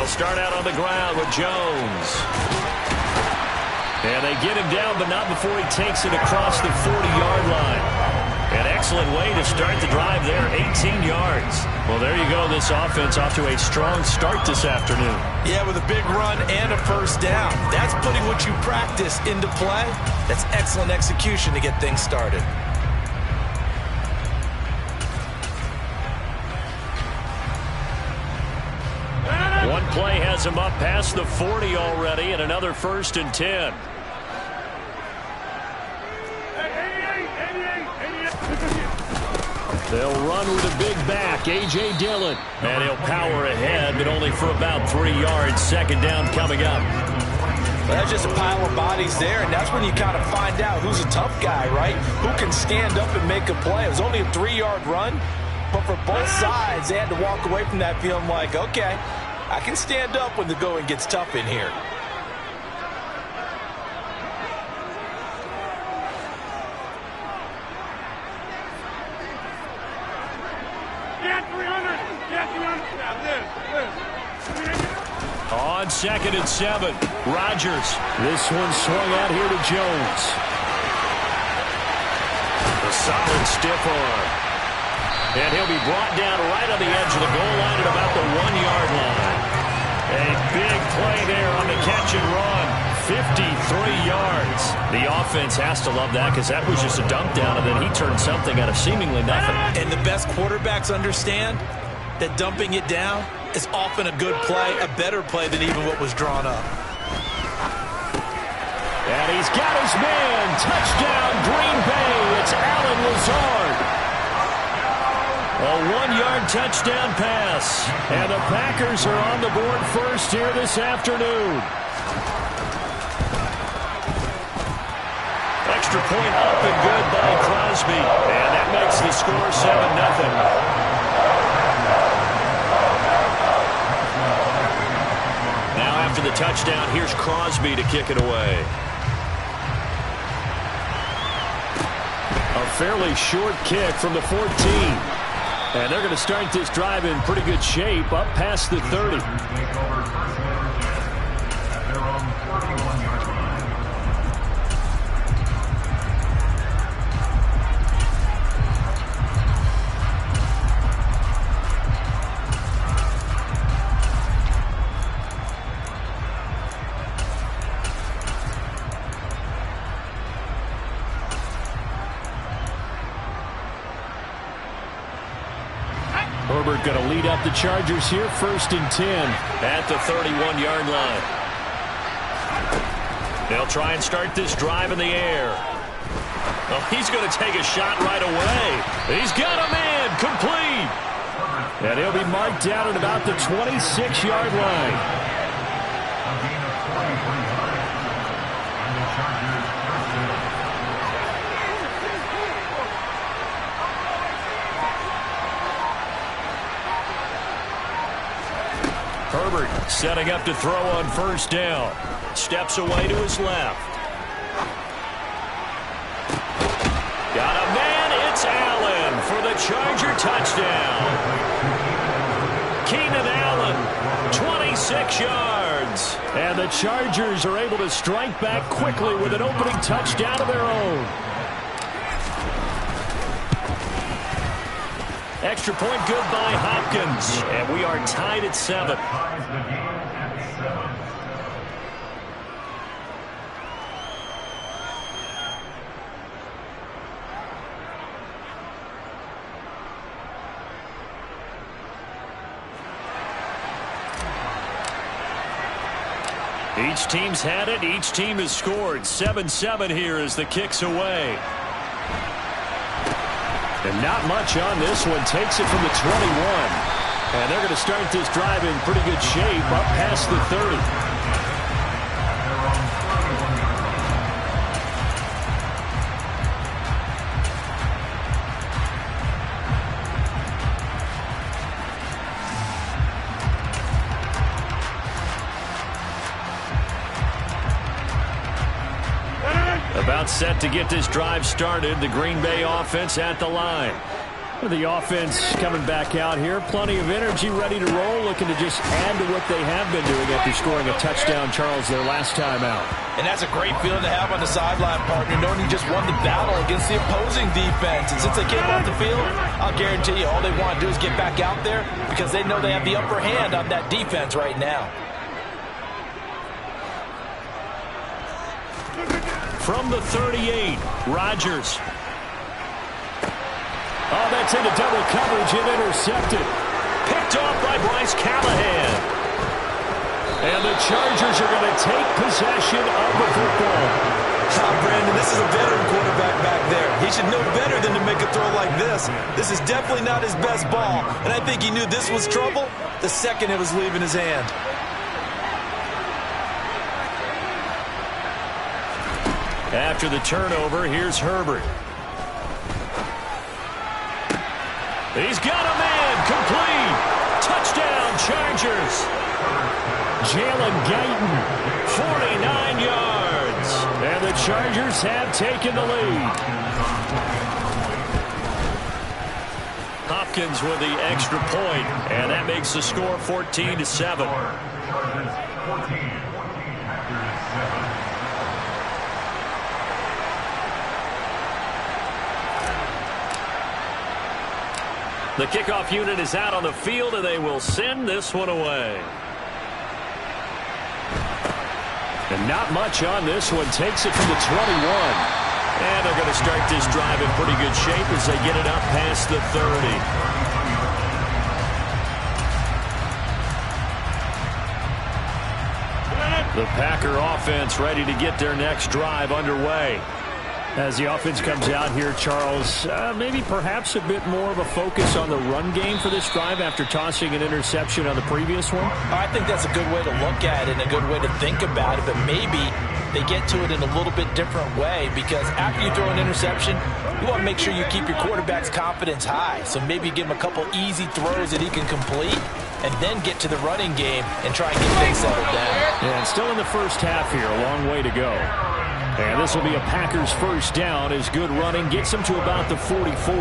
They'll start out on the ground with Jones. And they get him down, but not before he takes it across the 40-yard line. An excellent way to start the drive there, 18 yards. Well, there you go. This offense off to a strong start this afternoon. Yeah, with a big run and a first down. That's putting what you practice into play. That's excellent execution to get things started. One play has him up past the 40 already, and another 1st and 10. They'll run with a big back, A.J. Dillon. And he'll power ahead, but only for about 3 yards. 2nd down coming up. Well, that's just a pile of bodies there, and that's when you kind of find out who's a tough guy, right? Who can stand up and make a play. It was only a 3-yard run, but for both sides, they had to walk away from that feeling like, okay, I can stand up when the going gets tough in here. On 2nd and 7, Rodgers. This one swung out here to Jones. A solid stiff arm. And he'll be brought down right on the edge of the goal line at about the 1-yard line. A big play there on the catch and run. 53 yards. The offense has to love that because that was just a dump down, and then he turned something out of seemingly nothing. And the best quarterbacks understand that dumping it down is often a good play, a better play than even what was drawn up. And he's got his man. Touchdown, Green Bay. It's Allen Lazard. A 1-yard touchdown pass. And the Packers are on the board first here this afternoon. Extra point up and good by Crosby. And that makes the score 7-0. After the touchdown, here's Crosby to kick it away. A fairly short kick from the 14. And they're going to start this drive in pretty good shape, up past the 30. Herbert going to lead up the Chargers here, 1st and 10 at the 31-yard line. They'll try and start this drive in the air. Oh, he's going to take a shot right away. He's got a man, complete. And he'll be marked down at about the 26-yard line. Herbert setting up to throw on 1st down. Steps away to his left. Got a man. It's Allen for the Charger touchdown. Keenan Allen, 26 yards. And the Chargers are able to strike back quickly with an opening touchdown of their own. Extra point good by Hopkins. And we are tied at 7. Each team's had it. Each team has scored. 7-7 here as the kick's away. And not much on this one. Takes it from the 21. And they're going to start this drive in pretty good shape up past the 30. About set to get this drive started. The Green Bay offense at the line. The offense coming back out here. Plenty of energy, ready to roll, looking to just add to what they have been doing after scoring a touchdown, Charles, their last time out. And that's a great feeling to have on the sideline, partner, knowing you just won the battle against the opposing defense. And since they came off the field, I'll guarantee you all they want to do is get back out there because they know they have the upper hand on that defense right now. From the 38, Rodgers. Oh, that's into double coverage and intercepted. Picked off by Bryce Callahan. And the Chargers are going to take possession of the football. Brandon, this is a veteran quarterback back there. He should know better than to make a throw like this. This is definitely not his best ball. And I think he knew this was trouble the second it was leaving his hand. After the turnover, here's Herbert. He's got a man, complete. Touchdown, Chargers. Jalen Guyton, 49 yards. And the Chargers have taken the lead. Hopkins with the extra point, and that makes the score 14-7. The kickoff unit is out on the field, and they will send this one away. And not much on this one. Takes it from the 21. And they're going to start this drive in pretty good shape as they get it up past the 30. The Packer offense ready to get their next drive underway. As the offense comes out here, Charles, maybe perhaps a bit more of a focus on the run game for this drive after tossing an interception on the previous one? I think that's a good way to look at it and a good way to think about it, but maybe they get to it in a little bit different way because after you throw an interception, you want to make sure you keep your quarterback's confidence high. So maybe give him a couple easy throws that he can complete and then get to the running game and try and get things settled down. Yeah, and still in the first half here, a long way to go. And this will be a Packers first down as good running gets them to about the 44.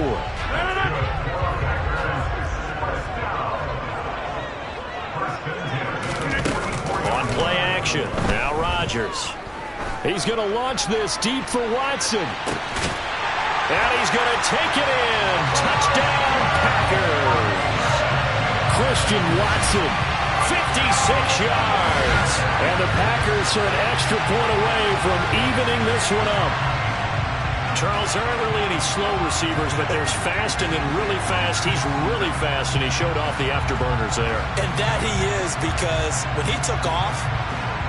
On play action, now Rodgers. He's going to launch this deep for Watson. And he's going to take it in. Touchdown, Packers. Christian Watson, 56 yards. And the Packers are an extra point away from evening this one up. Charles, there aren't really any slow receivers, but there's fast and then really fast. He's really fast, and he showed off the afterburners there. And that he is, because when he took off,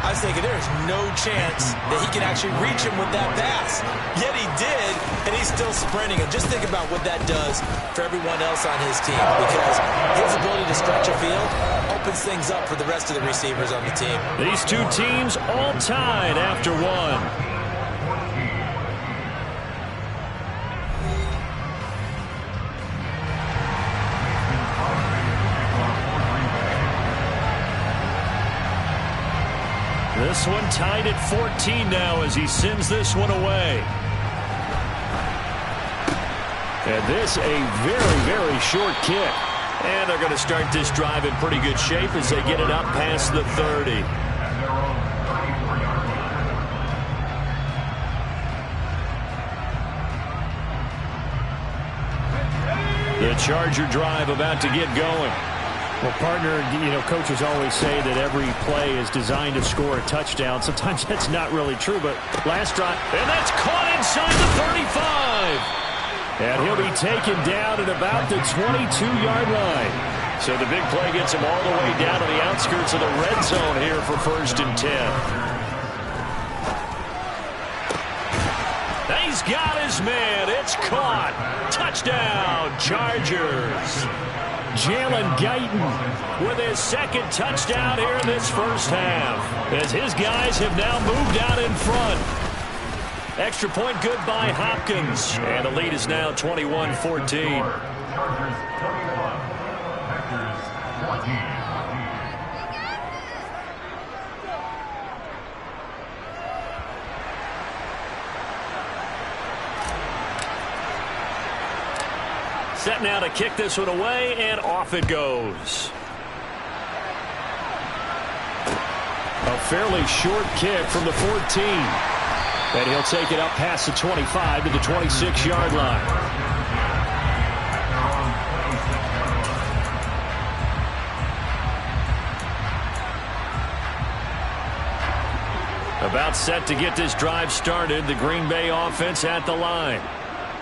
I was thinking there is no chance that he can actually reach him with that pass. Yet he did, and he's still sprinting. And just think about what that does for everyone else on his team, because his ability to stretch a field opens things up for the rest of the receivers on the team. These two teams all tied after one. This one tied at 14 now as he sends this one away. And this a very, very short kick. And they're going to start this drive in pretty good shape as they get it up past the 30. The Charger drive about to get going. Well, partner, coaches always say that every play is designed to score a touchdown. Sometimes that's not really true, but last drive, and that's caught inside the 35. And he'll be taken down at about the 22-yard line. So the big play gets him all the way down to the outskirts of the red zone here for 1st and 10. He's got his man. It's caught. Touchdown, Chargers. Jalen Guyton with his second touchdown here in this first half, as his guys have now moved out in front. Extra point good by Hopkins, and the lead is now 21-14. Set now to kick this one away, and off it goes. A fairly short kick from the 14. And he'll take it up past the 25 to the 26-yard line. About set to get this drive started, the Green Bay offense at the line.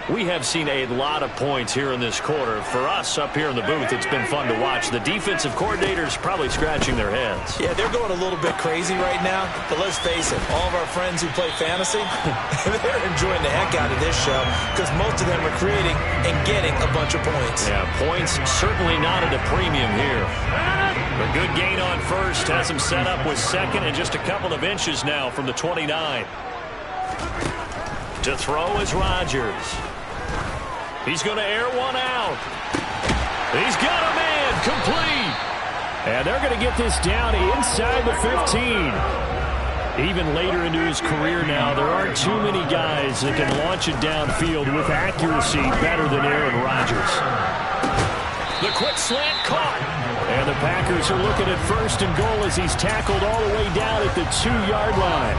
We have seen a lot of points here in this quarter. For us up here in the booth, it's been fun to watch. The defensive coordinators probably scratching their heads. Yeah, they're going a little bit crazy right now. But let's face it, all of our friends who play fantasy, they're enjoying the heck out of this show because most of them are creating and getting a bunch of points. Yeah, points certainly not at a premium here. A good gain on first has him set up with second and just a couple of inches now from the 29. To throw is Rodgers. He's going to air one out. He's got a man complete. And they're going to get this down inside the 15. Even later into his career now, there aren't too many guys that can launch it downfield with accuracy better than Aaron Rodgers. The quick slant caught. And the Packers are looking at first and goal as he's tackled all the way down at the 2-yard line.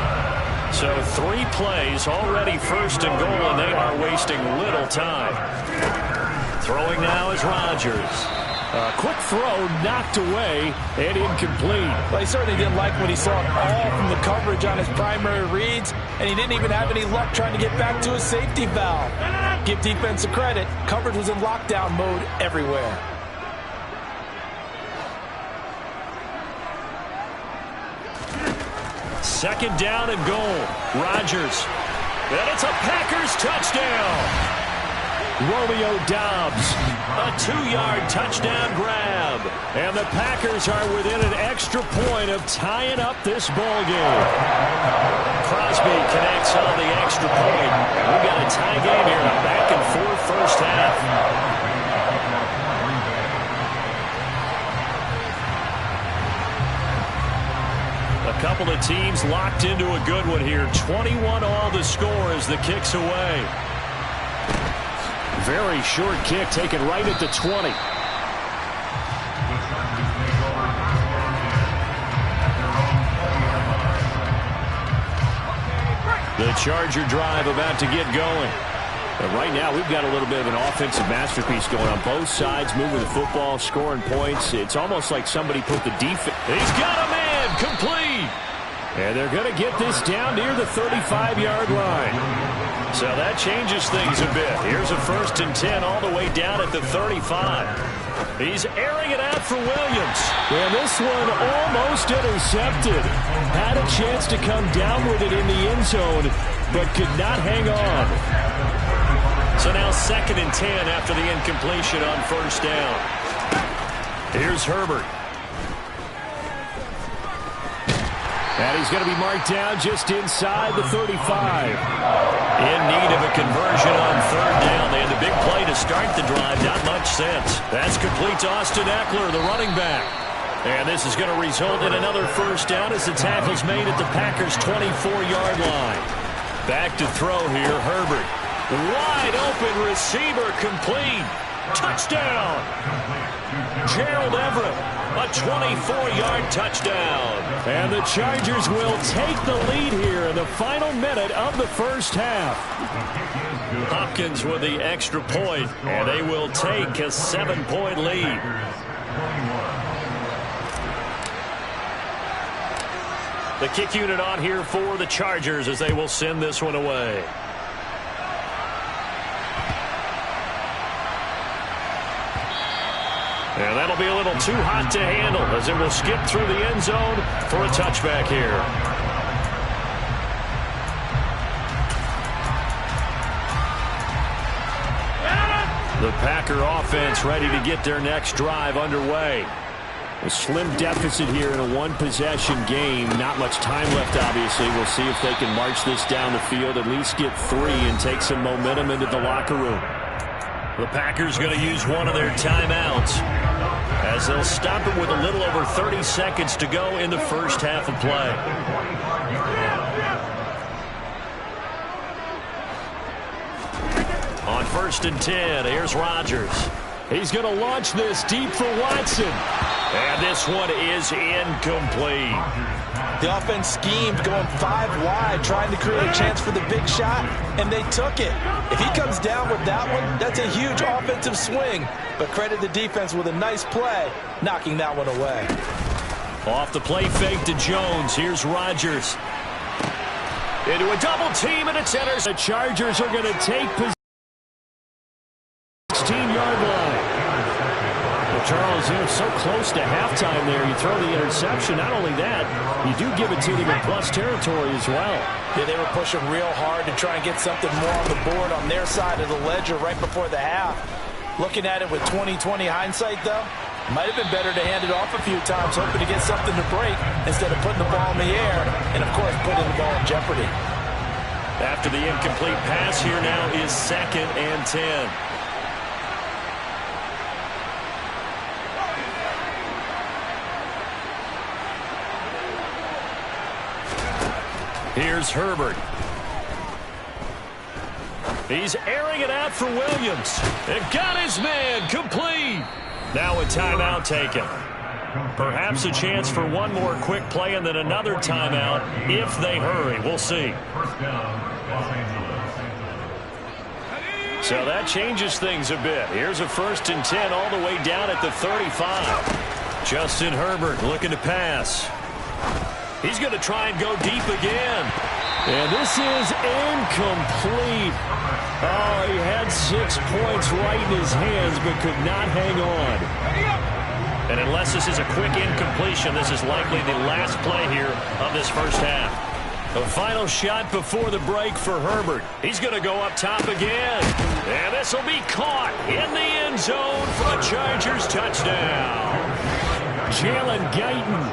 So 3 plays already first and goal, and they are wasting little time. Throwing now is Rodgers. A quick throw knocked away and incomplete. Well, he certainly didn't like what he saw all from the coverage on his primary reads, and he didn't even have any luck trying to get back to his safety valve. Give defense a credit. Coverage was in lockdown mode everywhere. Second down and goal. Rodgers. And it's a Packers touchdown. Romeo Doubs. A 2-yard touchdown grab. And the Packers are within an extra point of tying up this ball game. Crosby connects on the extra point. We've got a tie game here. A back-and-forth first half. A couple of teams locked into a good one here. 21 all the score as the kick's away. Very short kick taken right at the 20. The Charger drive about to get going. But right now we've got a little bit of an offensive masterpiece going on both sides, moving the football, scoring points. It's almost like somebody put the defense. He's got a man complete. And they're going to get this down near the 35-yard line. So that changes things a bit. Here's a 1st and 10 all the way down at the 35. He's airing it out for Williams. And this one almost intercepted. Had a chance to come down with it in the end zone, but could not hang on. So now 2nd and 10 after the incompletion on first down. Here's Herbert. And he's going to be marked down just inside the 35. In need of a conversion on 3rd down. They had the big play to start the drive. Not much sense. That's complete to Austin Eckler, the running back. And this is going to result in another first down as the tackle's made at the Packers' 24-yard line. Back to throw here, Herbert. Wide open receiver complete. Touchdown. Gerald Everett, a 24-yard touchdown. And the Chargers will take the lead here in the final minute of the first half. Hopkins with the extra point, and they will take a 7-point lead. The kick unit on here for the Chargers as they will send this one away. And that'll be a little too hot to handle as it will skip through the end zone for a touchback here. The Packer offense ready to get their next drive underway. A slim deficit here in a one-possession game. Not much time left, obviously. We'll see if they can march this down the field, at least get 3 and take some momentum into the locker room. The Packers going to use one of their timeouts as they'll stop it with a little over 30 seconds to go in the first half of play. On On 1st and 10, here's Rodgers. He's going to launch this deep for Watson. And this one is incomplete. The offense schemed going 5 wide, trying to create a chance for the big shot, and they took it. If he comes down with that one, that's a huge offensive swing. But credit the defense with a nice play, knocking that one away. Off the play fake to Jones. Here's Rodgers. Into a double team, and it's enters. The Chargers are going to take possession. 16-yard line. Well, Charles, so close to halftime there. You throw the interception. Not only that, you do give it to them in plus territory as well. Yeah, they were pushing real hard to try and get something more on the board on their side of the ledger right before the half. Looking at it with 20/20 hindsight, though, might have been better to hand it off a few times, hoping to get something to break instead of putting the ball in the air and, of course, putting the ball in jeopardy. After the incomplete pass, here now is 2nd and 10. Here's Herbert. He's airing it out for Williams. And got his man complete. Now a timeout taken. Perhaps a chance for one more quick play and then another timeout if they hurry. We'll see. So that changes things a bit. Here's a 1st and 10 all the way down at the 35. Justin Herbert looking to pass. He's going to try and go deep again. And this is incomplete. Oh, he had 6 points right in his hands but could not hang on. And unless this is a quick incompletion, this is likely the last play here of this first half. The final shot before the break for Herbert. He's going to go up top again. And this will be caught in the end zone for a Chargers touchdown. Jalen Guyton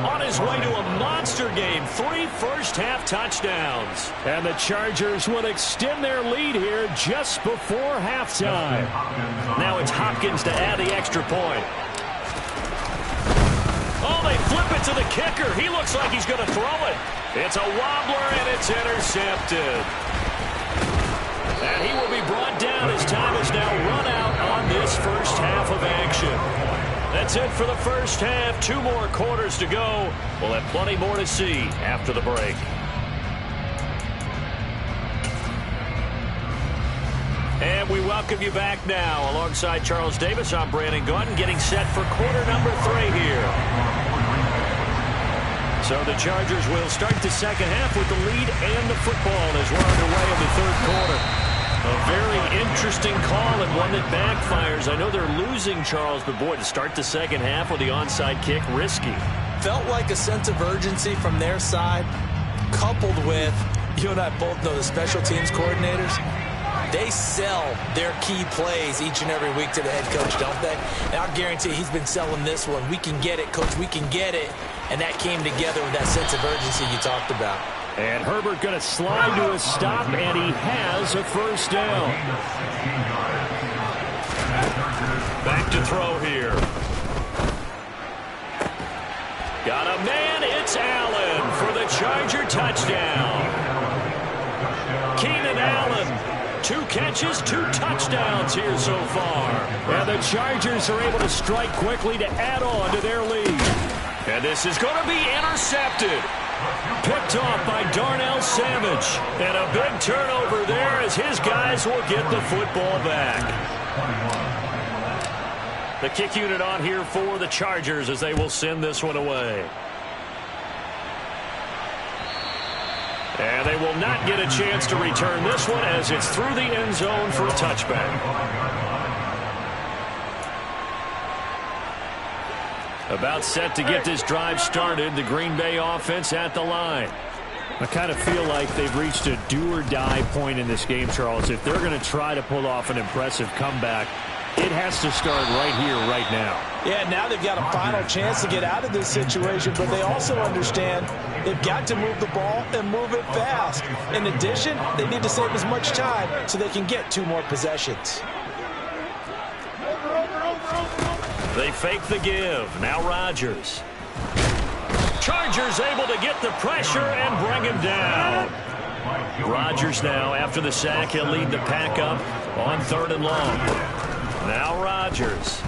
on his way to a monster game. 3 first-half touchdowns. And the Chargers will extend their lead here just before halftime. Now it's Hopkins to add the extra point. Oh, they flip it to the kicker. He looks like he's going to throw it. It's a wobbler, and it's intercepted. And he will be brought down as time is now run out on this first half of action. That's it for the first half. 2 more quarters to go. We'll have plenty more to see after the break. And we welcome you back now. Alongside Charles Davis, I'm Brandon Gaudin, getting set for quarter number 3 here. So the Chargers will start the second half with the lead and the football as we're underway in the 3rd quarter. A very interesting call and one that backfires. I know they're losing, Charles, but boy, to start the second half with the onside kick, risky. Felt like a sense of urgency from their side, coupled with, you and I both know the special teams coordinators, they sell their key plays each and every week to the head coach, don't they? And I'll guarantee he's been selling this one. We can get it, coach, we can get it. And that came together with that sense of urgency you talked about. And Herbert going to slide to a stop, and he has a first down. Back to throw here. Got a man, it's Allen for the Charger touchdown. Keenan Allen, 2 catches, 2 touchdowns here so far. And the Chargers are able to strike quickly to add on to their lead. And this is going to be intercepted. Picked off by Darnell Savage. And a big turnover there as his guys will get the football back. The kick unit on here for the Chargers as they will send this one away. And they will not get a chance to return this one as it's through the end zone for a touchback. About set to get this drive started. The Green Bay offense at the line. I kind of feel like they've reached a do-or-die point in this game, Charles. If they're going to try to pull off an impressive comeback, it has to start right here, right now. Yeah, now they've got a final chance to get out of this situation, but they also understand they've got to move the ball and move it fast. In addition, they need to save as much time so they can get 2 more possessions. They fake the give. Now Rodgers. Chargers able to get the pressure and bring him down. Rodgers now, after the sack, he'll lead the pack up on 3rd and long. Now Rodgers.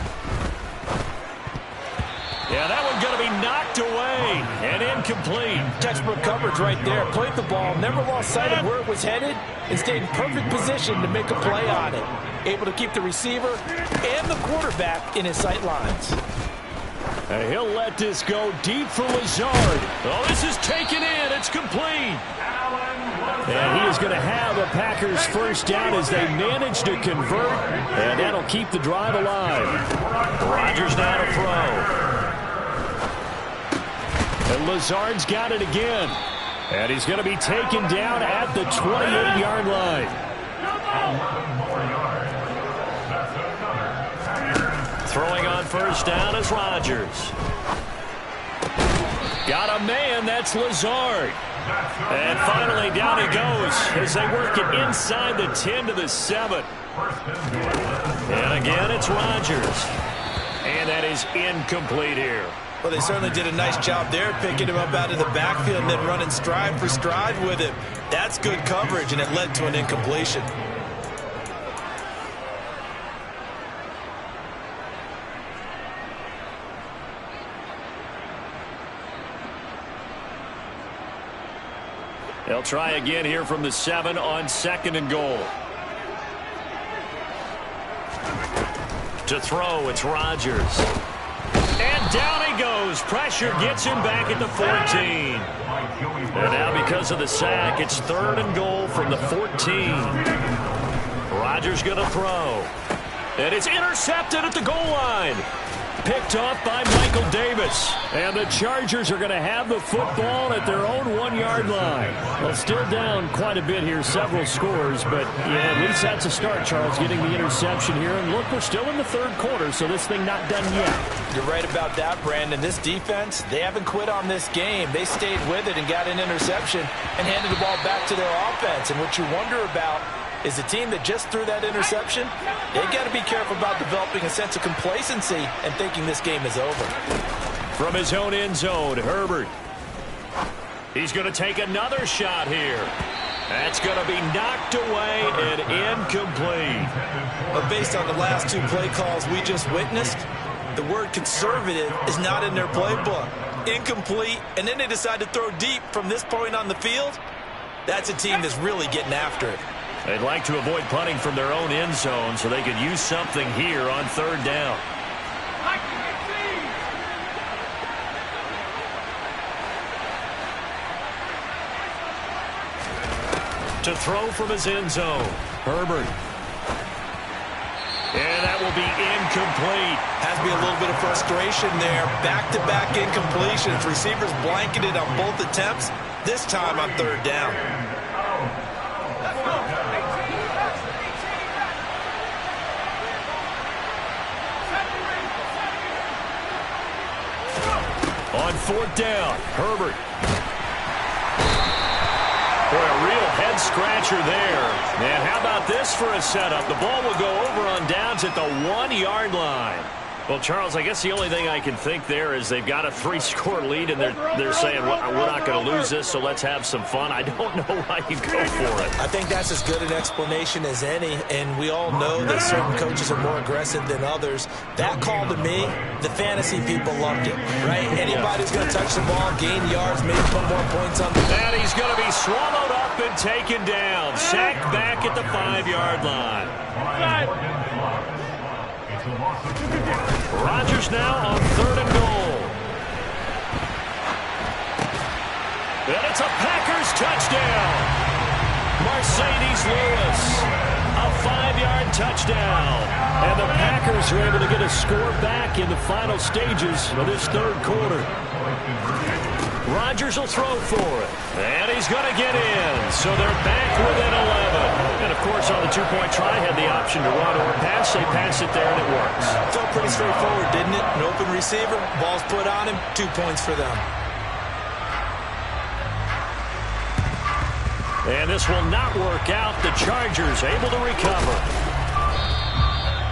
Yeah, that one's going to be knocked away and incomplete. Textbook coverage right there. Played the ball, never lost sight of where it was headed, and stayed in perfect position to make a play on it. Able to keep the receiver and the quarterback in his sight lines. And he'll let this go deep for Lazard. Oh, this is taken in. It's complete. And he is going to have a Packers first down as they manage to convert, and that'll keep the drive alive. Rodgers now to throw. And Lazard's got it again. And he's going to be taken down at the 28-yard line. Throwing on first down is Rodgers. Got a man, that's Lazard. And finally down he goes as they work it inside the 10 to the 7. And again it's Rodgers. And that is incomplete here. Well, they certainly did a nice job there, picking him up out of the backfield and then running stride for stride with him. That's good coverage, and it led to an incompletion. They'll try again here from the 7 on 2nd and goal. To throw, it's Rodgers. And down he goes. Pressure gets him back at the 14. And now because of the sack, it's 3rd and goal from the 14. Rodgers going to throw. And it's intercepted at the goal line. Picked off by Michael Davis. And the Chargers are going to have the football at their own 1-yard line. Well, still down quite a bit here, several scores. But, yeah, at least that's a start, Charles, getting the interception here. And look, we're still in the 3rd quarter, so this thing not done yet. You're right about that, Brandon. This defense, they haven't quit on this game. They stayed with it and got an interception and handed the ball back to their offense. And what you wonder about is the team that just threw that interception, they got to be careful about developing a sense of complacency and thinking this game is over. From his own end zone, Herbert. He's going to take another shot here. That's going to be knocked away and incomplete. But based on the last 2 play calls we just witnessed, the word conservative is not in their playbook. Incomplete, and then they decide to throw deep from this point on the field. That's a team that's really getting after it. They'd like to avoid punting from their own end zone so they could use something here on 3rd down. To throw from his end zone, Herbert. And that will be incomplete. Has to be a little bit of frustration there. Back-to-back incompletions. Receivers blanketed on both attempts, this time on 3rd down. On 4th down, Herbert. Boy, a real head-scratcher there. And how about this for a setup? The ball will go over on downs at the 1-yard line. Well, Charles, I guess the only thing I can think there is they've got a 3-score lead, and they're saying, well, we're not going to lose this, so let's have some fun. I don't know why you go for it. I think that's as good an explanation as any, and we all know that certain coaches are more aggressive than others. That call to me, the fantasy people loved it, right? Anybody who's going to touch the ball, gain yards, maybe put more points on the... And he's going to be swallowed up and taken down. Sacked back at the 5-yard line. Rodgers now on 3rd and goal. And it's a Packers touchdown. Mercedes Lewis, a 5-yard touchdown. And the Packers are able to get a score back in the final stages of this 3rd quarter. Rodgers will throw for it. And he's going to get in. So they're back within 11. And, of course, on the 2-point try, had the option to run or pass. They pass it there, and it works. Felt pretty straightforward, didn't it? An open receiver, ball's put on him, 2 points for them. And this will not work out. The Chargers able to recover.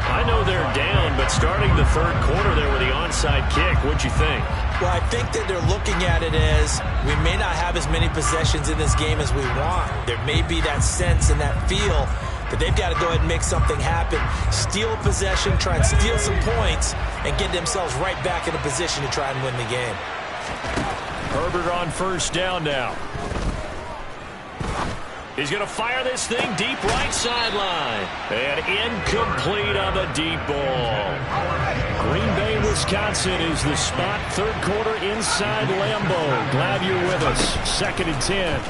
I know they're down, but starting the 3rd quarter there with the onside kick, what'd you think? Well, I think that they're looking at it as we may not have as many possessions in this game as we want. There may be that sense and that feel that they've got to go ahead and make something happen. Steal possession, try and steal some points, and get themselves right back in a position to try and win the game. Herbert on first down now. He's going to fire this thing deep right sideline. And incomplete on the deep ball. Green Bay, Wisconsin is the spot. Third quarter inside Lambeau. Glad you're with us. 2nd and 10.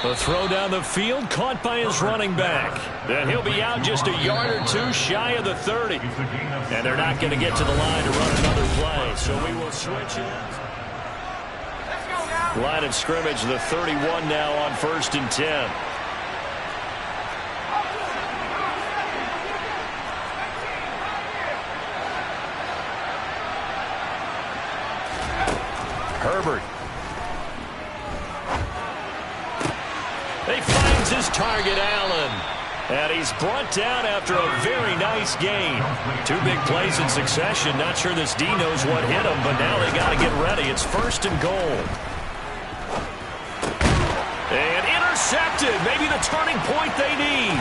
The throw down the field, caught by his running back. Then he'll be out just a yard or two shy of the 30. And they're not going to get to the line to run another play. So we will switch it. Line of scrimmage, the 31 now on 1st and 10. Herbert. He finds his target, Allen. And he's brought down after a very nice gain. 2 big plays in succession. Not sure this D knows what hit him, but now they got to get ready. It's 1st and goal. And intercepted. Maybe the turning point they need.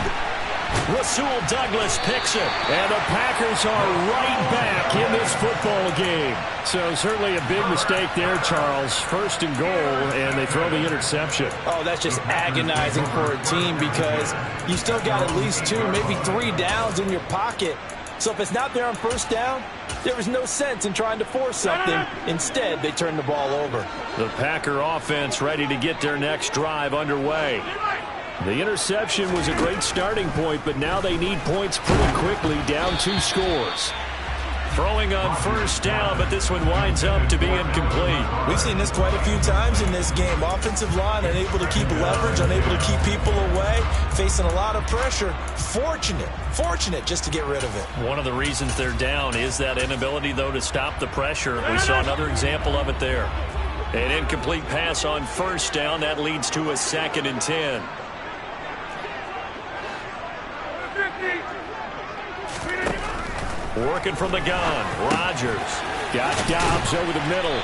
Rasul Douglas picks it. And the Packers are right back in this football game. So certainly a big mistake there, Charles. 1st and goal, and they throw the interception. Oh, that's just agonizing for a team because you still got at least 2, maybe 3 downs in your pocket. So if it's not there on 1st down, there was no sense in trying to force something. Instead, they turn the ball over. The Packer offense ready to get their next drive underway. The interception was a great starting point, but now they need points pretty quickly, down 2 scores. Throwing on 1st down, but this one winds up to be incomplete. We've seen this quite a few times in this game. Offensive line unable to keep leverage, unable to keep people away, facing a lot of pressure. Fortunate just to get rid of it. One of the reasons they're down is that inability, though, to stop the pressure. We saw another example of it there. An incomplete pass on 1st down. That leads to a 2nd and 10. Working from the gun. Rodgers got Dobbs over the middle.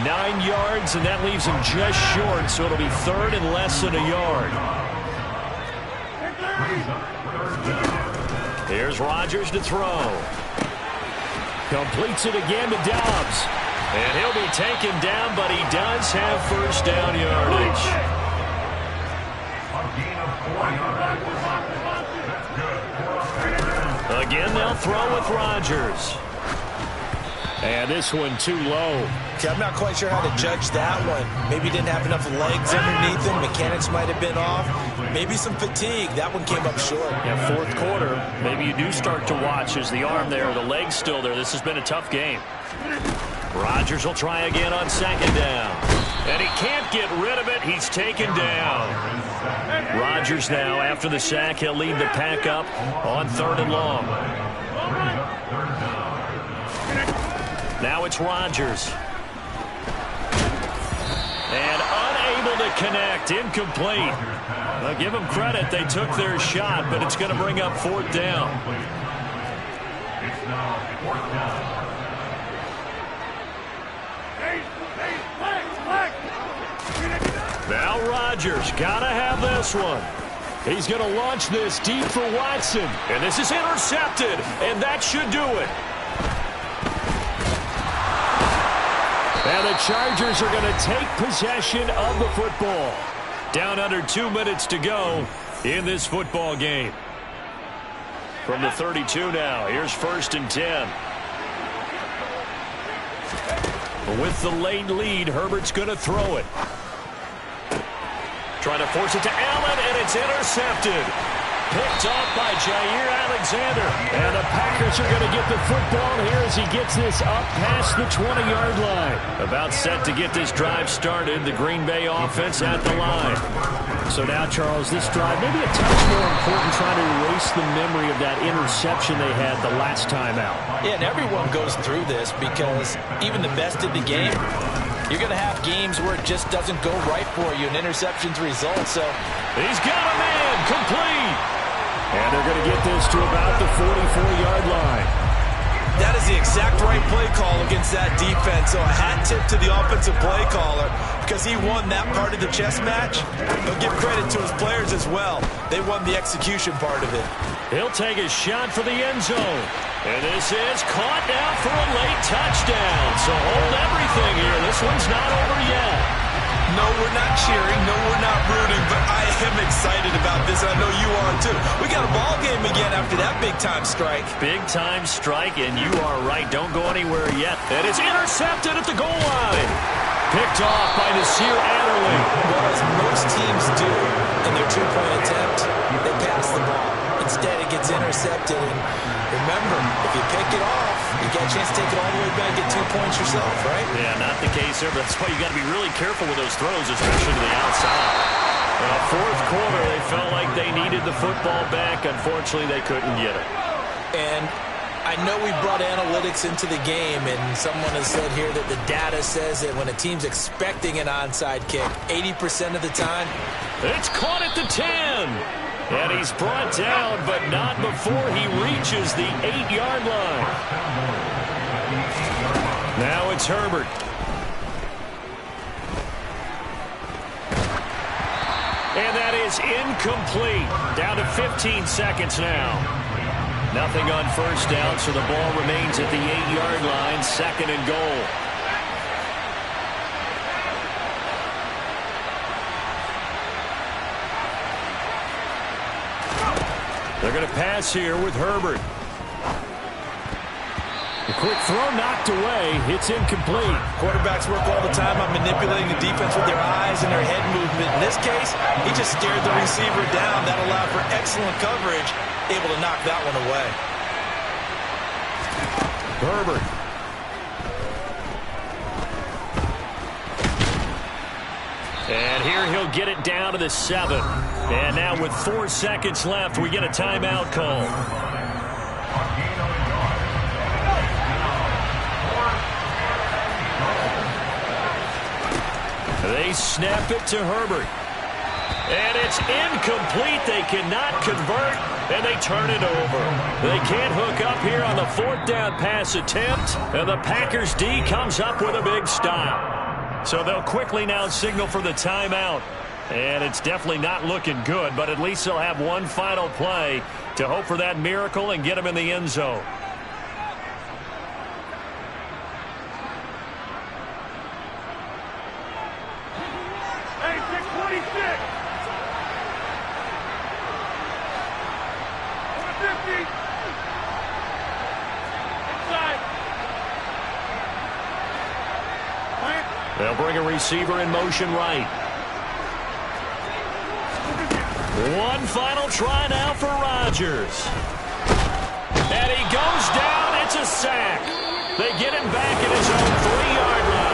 9 yards, and that leaves him just short, so it'll be 3rd and less than a yard. Here's Rodgers to throw. Completes it again to Dobbs. And he'll be taken down, but he does have 1st down yardage. Again, they'll throw with Rodgers. And this one too low. Okay, I'm not quite sure how to judge that one. Maybe didn't have enough legs underneath him. Mechanics might have been off. Maybe some fatigue. That one came up short. Yeah, 4th quarter, maybe you do start to watch as the arm there, the leg's still there. This has been a tough game. Rodgers will try again on 2nd down. And he can't get rid of it. He's taken down. Rodgers now, after the sack, he'll lead the pack up on 3rd and long. Now it's Rodgers. And unable to connect. Incomplete. I'll give them credit. They took their shot, but it's going to bring up 4th down. Now Rodgers got to have this one. He's going to launch this deep for Watson. And this is intercepted, and that should do it. And the Chargers are going to take possession of the football. Down under 2 minutes to go in this football game. From the 32 now, here's 1st and 10. With the late lead, Herbert's going to throw it. Trying to force it to Allen, and it's intercepted. Picked off by Jair Alexander. And the Packers are going to get the football here as he gets this up past the 20-yard line. About set to get this drive started. The Green Bay offense at the line. So now, Charles, this drive maybe a touch more important, trying to erase the memory of that interception they had the last time out. Yeah, and everyone goes through this because even the best in the game, you're going to have games where it just doesn't go right for you, and interceptions result. So he's got a man, complete. And they're going to get this to about the 44-yard line. That is the exact right play call against that defense. So a hat tip to the offensive play caller because he won that part of the chess match. He'll give credit to his players as well. They won the execution part of it. He'll take a shot for the end zone. And this is caught now for a late touchdown. So hold everything here. This one's not over yet. No, we're not cheering. No, we're not rooting. But I am excited about this. I know you are, too. We got a ball game again after that big-time strike. Big-time strike, and you are right. Don't go anywhere yet. And it's intercepted at the goal line. Picked off by Nasir Adderley. Well, as most teams do in their two-point attempt, they pass the ball. Instead, it gets intercepted. And remember, if you pick it off, you get a chance to take it all the way back, get 2 points yourself, right? Yeah, not the case there, but that's why you got to be really careful with those throws, especially to the outside. In the fourth quarter, they felt like they needed the football back. Unfortunately, they couldn't get it. And I know we brought analytics into the game, and someone has said here that the data says that when a team's expecting an onside kick, 80% of the time, it's caught at the 10. And he's brought down, but not before he reaches the 8-yard line. Now it's Herbert. And that is incomplete. Down to 15 seconds now. Nothing on first down, so the ball remains at the 8-yard line, 2nd and goal. They're going to pass here with Herbert. A quick throw knocked away. It's incomplete. Quarterbacks work all the time on manipulating the defense with their eyes and their head movement. In this case, he just stared the receiver down. That allowed for excellent coverage, able to knock that one away. Herbert. And here he'll get it down to the 7. And now with 4 seconds left, we get a timeout call. They snap it to Herbert. And it's incomplete. They cannot convert, and they turn it over. They can't hook up here on the 4th down pass attempt, and the Packers D comes up with a big stop. So they'll quickly now signal for the timeout. And it's definitely not looking good, but at least they'll have one final play to hope for that miracle and get them in the end zone. Hey, 626! 150! Inside! They'll bring a receiver in motion right. One final try now for Rodgers. And he goes down. It's a sack. They get him back at his own 3-yard line.